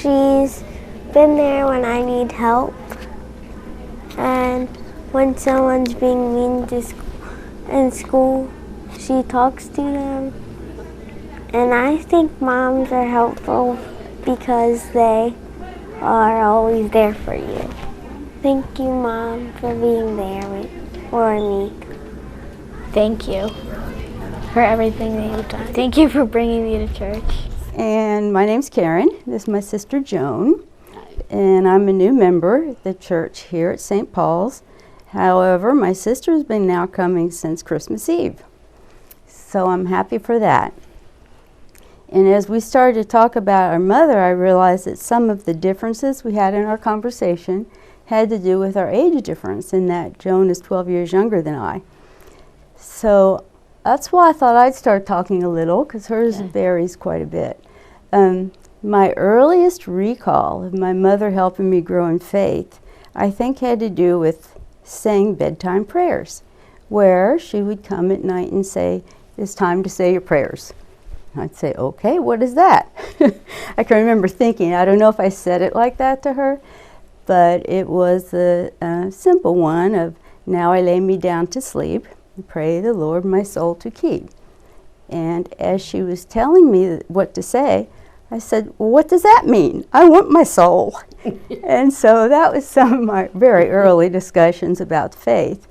She's been there when I need help, and when someone's being mean in school, she talks to them. And I think moms are helpful because they are always there for you. Thank you, Mom, for being there for me. Thank you for everything that you've done. Thank you for bringing me to church. And my name's Karen. This is my sister Joan. And I'm a new member at the church here at St. Paul's. However, my sister's been now coming since Christmas Eve. So I'm happy for that. And as we started to talk about our mother, I realized that some of the differences we had in our conversation had to do with our age difference, in that Joan is 12 years younger than I. So that's why I thought I'd start talking a little, because hers varies quite a bit. My earliest recall of my mother helping me grow in faith, I think, had to do with saying bedtime prayers, where she would come at night and say, "It's time to say your prayers." I'd say, "Okay, what is that?" I can remember thinking, I don't know if I said it like that to her, but it was a simple one of, "Now I lay me down to sleep, and pray the Lord my soul to keep." And as she was telling me what to say, I said, "Well, what does that mean? I want my soul." And so that was some of my very early discussions about faith.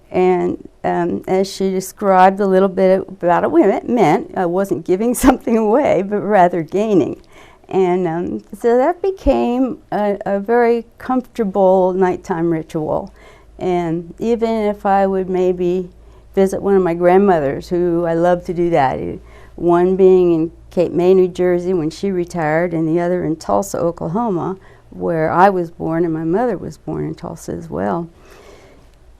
And as she described a little bit about what it meant, I wasn't giving something away, but rather gaining. And so that became a very comfortable nighttime ritual. And even if I would maybe visit one of my grandmothers, who I love to do that, one being in Cape May, New Jersey, when she retired, and the other in Tulsa, Oklahoma, where I was born, and my mother was born in Tulsa as well.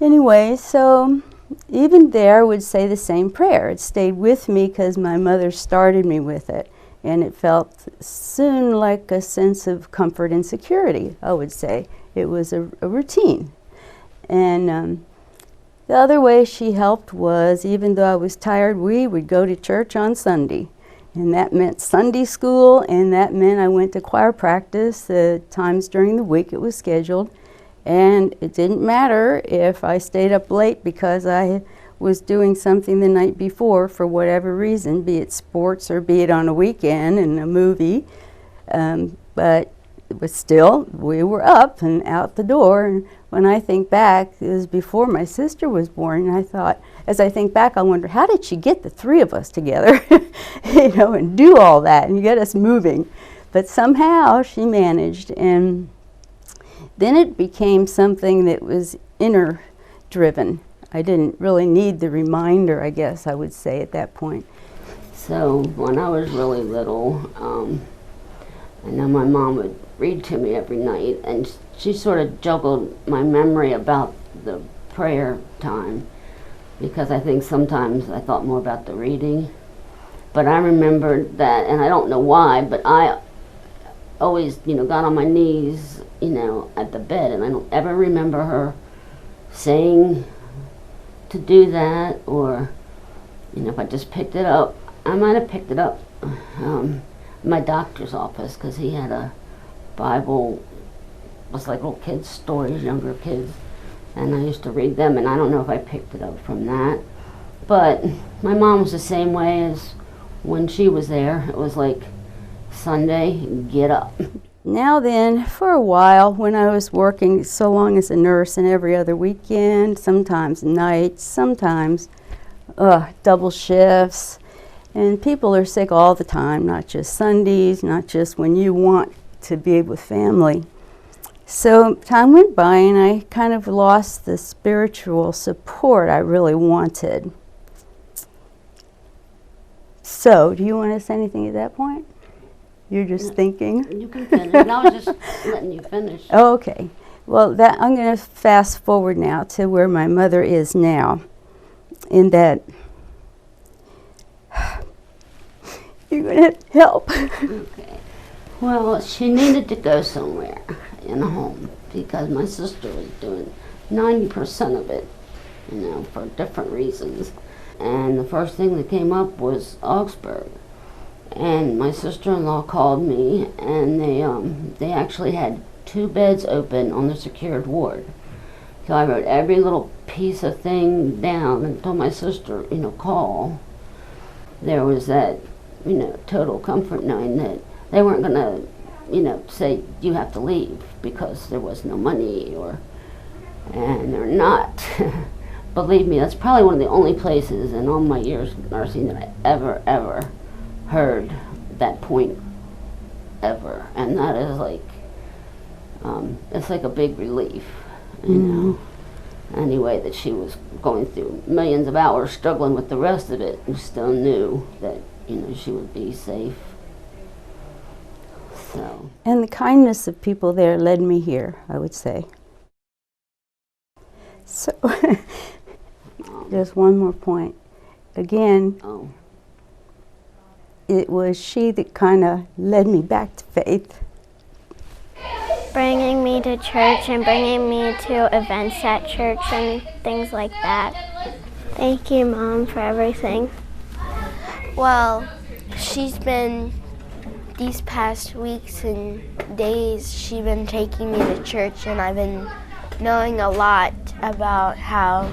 Anyway, so even there I would say the same prayer. It stayed with me because my mother started me with it, and it felt soon like a sense of comfort and security, I would say. It was a routine. And the other way she helped was, even though I was tired, we would go to church on Sunday. And that meant Sunday school, and that meant I went to choir practice the times during the week it was scheduled. And it didn't matter if I stayed up late because I was doing something the night before for whatever reason, be it sports or be it on a weekend and a movie. But it was still, we were up and out the door. And when I think back, it was before my sister was born, and I thought, as I think back, I wonder, how did she get the three of us together, you know, and do all that and get us moving? But somehow she managed, and then it became something that was inner driven. I didn't really need the reminder, I guess I would say, at that point. So when I was really little, I know my mom would read to me every night, and she sort of juggled my memory about the prayer time, because I think sometimes I thought more about the reading. But I remembered that, and I don't know why, but I always, you know, got on my knees, you know, at the bed, and I don't ever remember her saying to do that, or, you know, if I just picked it up. I might have picked it up in my doctor's office, because he had a Bible, it was like little kids' stories, younger kids, and I used to read them, and I don't know if I picked it up from that. But my mom was the same way as when she was there. It was like, Sunday, get up. Now then, for a while, when I was working so long as a nurse, and every other weekend, sometimes nights, sometimes double shifts, and people are sick all the time, not just Sundays, not just when you want to be with family. So time went by, and I kind of lost the spiritual support I really wanted. So, do you want to say anything at that point? You're just thinking? You can finish. I was just letting you finish. Oh, okay. Well, I'm going to fast forward now to where my mother is now, in that you're going to help. Okay. Well, she needed to go somewhere in a home, because my sister was doing 90% of it, you know, for different reasons. And the first thing that came up was Augsburg. and my sister-in-law called me, and they actually had 2 beds open on the secured ward. So I wrote every little piece of thing down and told my sister, call. There was that, total comfort knowing that they weren't going to, say you have to leave because there was no money, and they're not. Believe me, that's probably one of the only places in all my years nursing that I ever heard that point ever. And that is like, it's like a big relief, Anyway, that she was going through millions of hours struggling with the rest of it, and still knew that, she would be safe. So. And the kindness of people there led me here, I would say. So, just one more point. Again, it was she that kind of led me back to faith. Bringing me to church and bringing me to events at church and things like that. Thank you, Mom, for everything. Well, she's been, these past weeks and days, she's been taking me to church, and I've been knowing a lot about how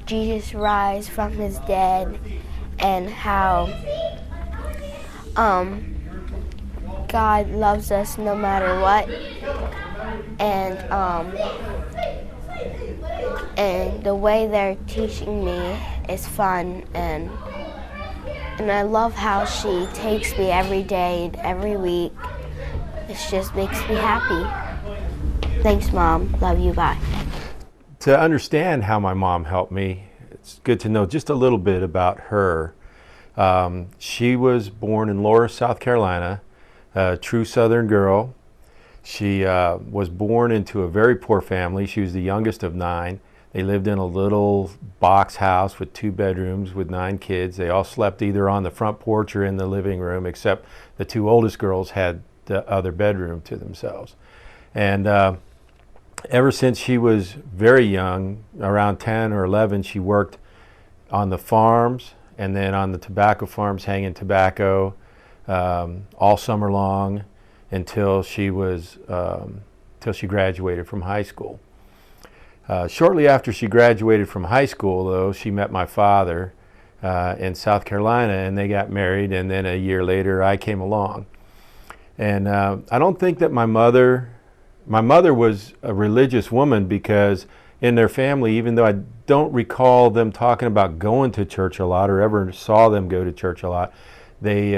Jesus rise from his dead and how God loves us no matter what, and the way they're teaching me is fun, and I love how she takes me every day and every week. It just makes me happy. Thanks, Mom. Love you. Bye. To understand how my mom helped me, it's good to know just a little bit about her. She was born in Laura, South Carolina, a true Southern girl. She was born into a very poor family. She was the youngest of 9. They lived in a little box house with 2 bedrooms with 9 kids. They all slept either on the front porch or in the living room, except the 2 oldest girls had the other bedroom to themselves. And ever since she was very young, around 10 or 11, she worked on the farms and then on the tobacco farms, hanging tobacco all summer long until she graduated from high school. Shortly after she graduated from high school, though, she met my father in South Carolina, and they got married, and then a year later I came along. And I don't think that my mother was a religious woman, because in their family, even though I don't recall them talking about going to church a lot or ever saw them go to church a lot, they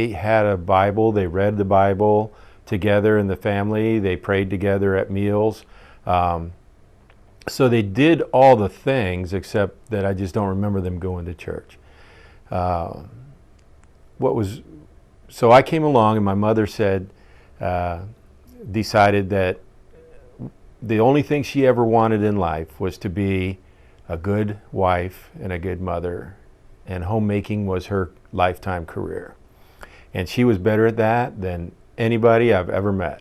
had a Bible. They read the Bible together in the family. They prayed together at meals. So they did all the things, except that I just don't remember them going to church. So I came along, and my mother decided that the only thing she ever wanted in life was to be a good wife and a good mother, and homemaking was her lifetime career. And she was better at that than anybody I've ever met.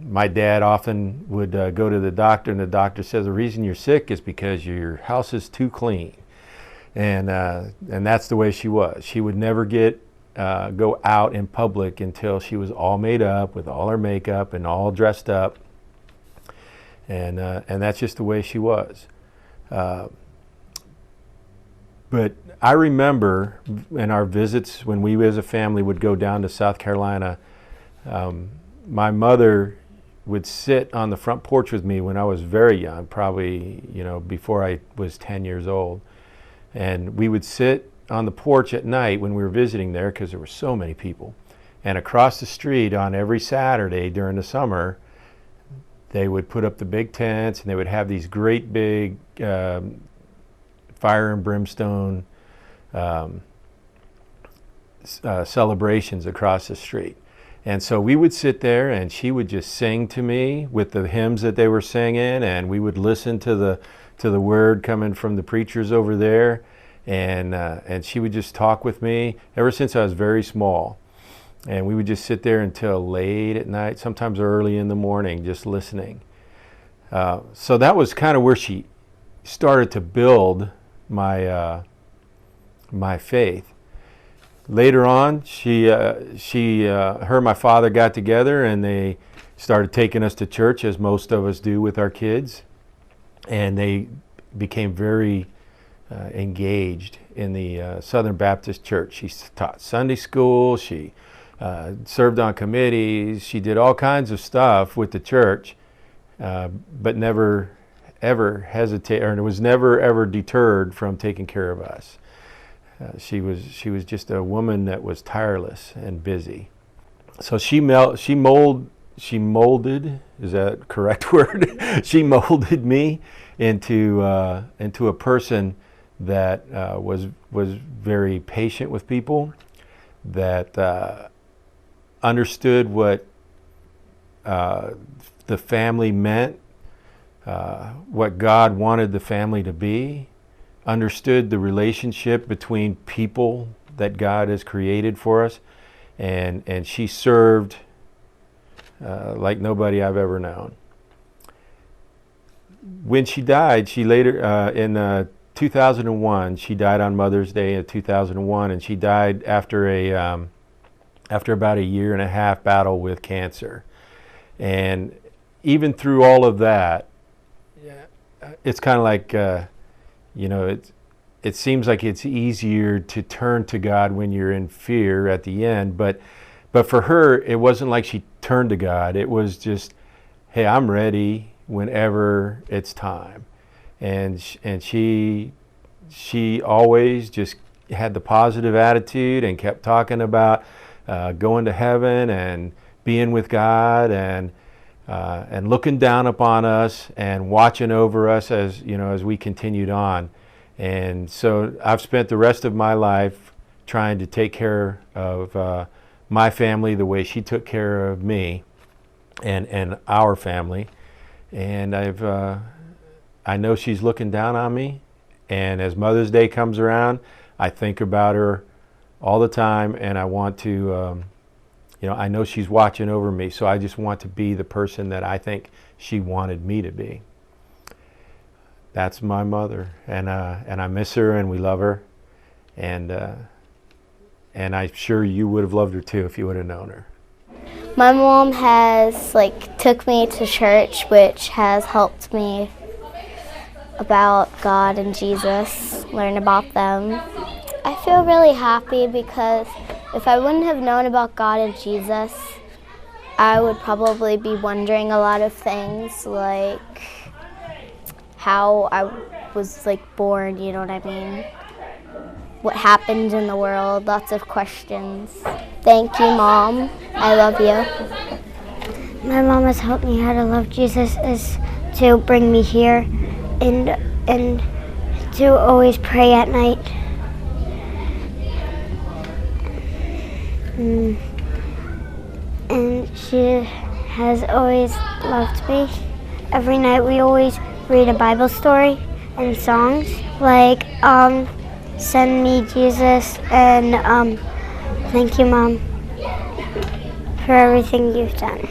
My dad often would go to the doctor, and the doctor says, the reason you're sick is because your house is too clean. And that's the way she was. She would never go out in public until she was all made up with all her makeup and all dressed up. And that's just the way she was. But I remember in our visits when we as a family would go down to South Carolina, my mother would sit on the front porch with me when I was very young, probably before I was 10 years old. And we would sit on the porch at night when we were visiting there, because there were so many people. And across the street on every Saturday during the summer, they would put up the big tents, and they would have these great big fire and brimstone celebrations across the street. And so we would sit there, and she would just sing to me with the hymns that they were singing, and we would listen to the word coming from the preachers over there, and she would just talk with me ever since I was very small. And we would just sit there until late at night, sometimes early in the morning, just listening. So that was kind of where she started to build my faith. later on, her and my father got together, and they started taking us to church, as most of us do with our kids. And they became very engaged in the Southern Baptist Church. She taught Sunday school. She served on committees. She did all kinds of stuff with the church, but never ever hesitated, or was never ever deterred from taking care of us. She was just a woman that was tireless and busy. So she molded, is that a correct word? She molded me into a person that was very patient with people, that understood what the family meant, what God wanted the family to be, understood the relationship between people that God has created for us, and she served like nobody I've ever known. When she died, she later, in 2001, she died on Mother's Day in 2001, and she died after about a 1.5 year battle with cancer. And even through all of that, it's kind of like, it seems like it's easier to turn to God when you're in fear at the end, but for her, it wasn't like she turned to God. It was just, hey, I'm ready whenever it's time. And she always just had the positive attitude and kept talking about going to heaven and being with God, and looking down upon us and watching over us as we continued on. And so I've spent the rest of my life trying to take care of my family the way she took care of me and our family. And I know she's looking down on me. And as Mother's Day comes around, I think about her all the time, and I want to, I know she's watching over me, so I just want to be the person that I think she wanted me to be. That's my mother, and I miss her, and we love her, and I'm sure you would have loved her too if you would have known her. My mom has took me to church, which has helped me about God and Jesus, learn about them. I feel really happy because if I wouldn't have known about God and Jesus, I would probably be wondering a lot of things, like how I was born, you know what I mean? What happened in the world, lots of questions. Thank you, Mom. I love you. My mom has helped me how to love Jesus is to bring me here and to always pray at night. And she has always loved me. Every night we always read a Bible story and songs like Send Me Jesus and Thank You Mom for everything you've done.